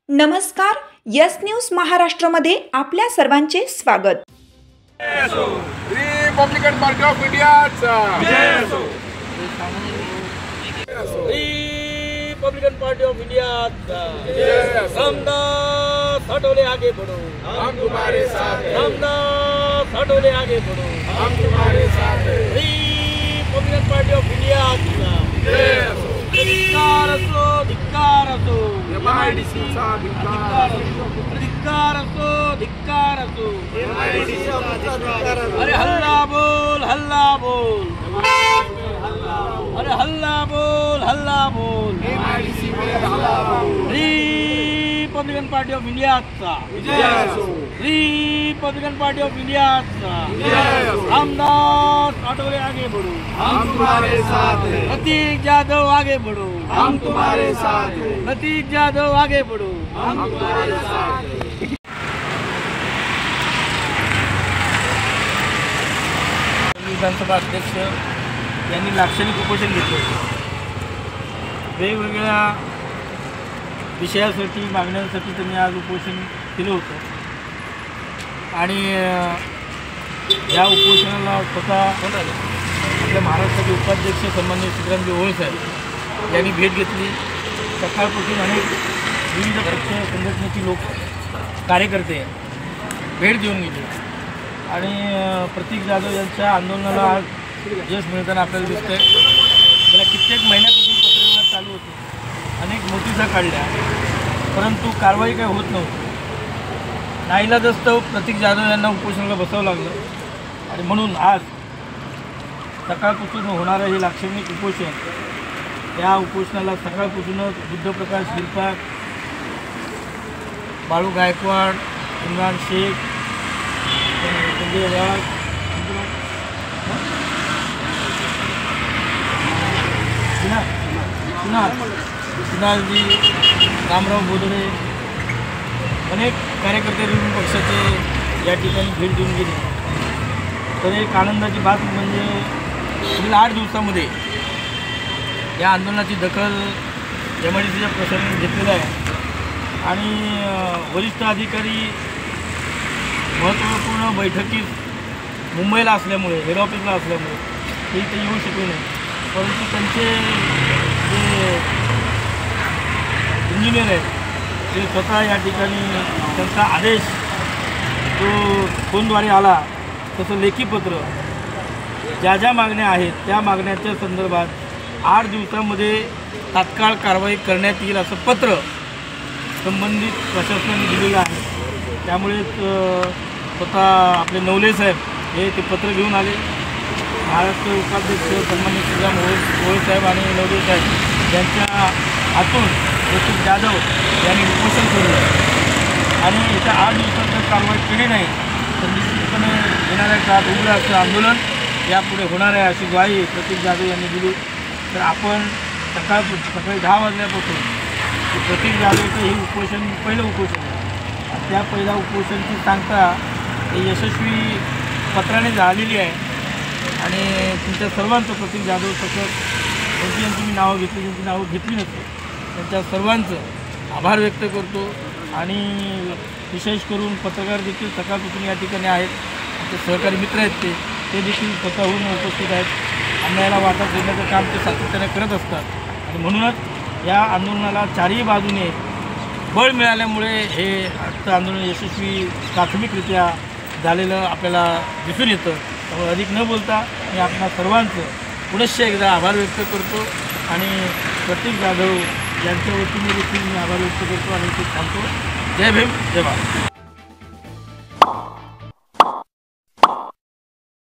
नमस्कार, yes news महाराष्ट्रमध्ये आपल्या सर्वांचे स्वागत। रिपब्लिकन पार्टी ऑफ इंडियाचा रिपब्लिकन पार्टी ऑफ इंडियाचा रामदास आठवले आगे बढ़ो, हम तुम्हारे साथ हैं। रामदास आठवले आगे बढ़ो, हम तुम्हारे साथ हैं। रिपब्लिकन पार्टी ऑफ इंडियाचा धिक्कार असो, धिक्कार असो, MIDC चा धिक्कार असो, धिक्कार असो, अरे हल्ला बोल, हल्ला बोल, अरे हल्ला बोल, हल्ला बोल, MIDC पे हल्ला बोल। रिपब्लिकन पार्टी ऑफ इंडियाचा रिपब्लिकन पार्टी ऑफ इंडियाचा रामदास आठवले आगे बढ़ो, हम तुम्हारे साथ हैं। प्रतीक जाधव आगे बढ़ो, हम तुम्हारे साथ हैं। प्रतीक जाधव आगे बढ़ो, हम तुम्हारे साथ हैं। विधानसभा अध्यक्ष यांनी लाक्षणिक उपोषण घेतले होते। वेगवेगळ्या विषयासाठी मागण्यांसाठी त्यांनी आज उपोषण केलं होतं आणि या उपोषणाला स्वतः आपल्या महाराष्ट्राचे उपाध्यक्ष सन्माननीय सिद्धरामजी ओळ साहेब यांनी भेट घेतली। सकाळपासून अनेक विविध पक्ष संघटनेची लोक कार्यकर्ते भेट देऊन गेले आणि प्रतीक जाधव यांच्या आंदोलनाला आज यश मिळताना आपल्याला दिसतंय। गेल्या कित्येक महिन्यापासून पत्रव्यवहार चालू होते, अनेक नोटिसा काढल्या, परंतु कारवाई काही होत नव्हती। नाईलाजास्तव प्रतीक जाधव यांना उपोषणाला बसावं लागलं आणि म्हणून आज सकाळपासून होणारं हे लाक्षणिक उपोषण, या उपोषणाला सकाळपासूनच बुद्धप्रकाश शिरपाट, बाळू गायकवाड, इम्रान शेख, संजय वाघ, कुणालजी, रामराव बोदडे, अनेक कार्यकर्ते विरोधी पक्षाचे या ठिकाणी भेट देऊन गेले। तर एक आनंदाची बात म्हणजे पुढील 8 दिवसामध्ये या आंदोलनाची दखल MIDCच्या प्रशासनाने घेतलेली आहे आणि वरिष्ठ अधिकारी महत्त्वपूर्ण बैठकीत मुंबईला असल्यामुळे, हेड ऑफिसला असल्यामुळे ते इथे येऊ शकले नाही, परंतु त्यांचे जे इंजिनियर आहेत ते स्वतः या ठिकाणी त्यांचा आदेश जो फोनद्वारे आला तसं लेखी पत्र ज्या ज्या मागण्या आहेत त्या मागण्याच्या संदर्भात 8 दिवसामध्ये तात्काळ कारवाई करण्यात येईल असं पत्र संबंधित प्रशासनाने दिलेलं आहे। त्यामुळे स्वतः आपले नवले साहेब हे ते पत्र घेऊन आले। महाराष्ट्र उपाध्यक्ष सन्माननीय सिद्धराम ओळ साहेब आणि नवले साहेब यांच्या हातून प्रतीक जाधव यांनी उपोषण केलं आणि येत्या 8 दिवसात जर कारवाई केली नाही तर निश्चितपणे येणाऱ्या काळात उग्र असं आंदोलन यापुढे होणार आहे अशी ग्वाही प्रतीक जाधव यांनी दिली। तर आपण सकाळी 10 वाजल्यापासून प्रतीक जाधवचं हे उपोषण पहिलं उपोषण आहे आणि त्या पहिल्या उपोषणाची सांगता हे यशस्वी पत्राने झालेली आहे आणि तुमच्या सर्वांचं, प्रतीक जाधव सकट यांची मी नावं घेतली, त्यांची नावं घेतली नसते, त्यांच्या सर्वांचं आभार व्यक्त करतो आणि विशेष करून पत्रकार देखील सकाळपासून या ठिकाणी आहेत, आमचे सहकारी मित्र आहेत ते देखील स्वतःहून उपस्थित आहेत। अन्यायाला वाटा देण्याचं काम ते सातत्याने करत असतात आणि म्हणूनच या आंदोलनाला चारही बाजूने बळ मिळाल्यामुळे हे आजचं आंदोलन यशस्वी प्राथमिकरित्या झालेलं आपल्याला दिसून येतं। त्यामुळे अधिक न बोलता मी आपल्या सर्वांचं पुनश्च एकदा आभार व्यक्त करतो आणि प्रतीक जाधव यांच्या वतीने देखील मी आभार व्यक्त करतो आणि ते थांबतो। जय भीम, जय भारत।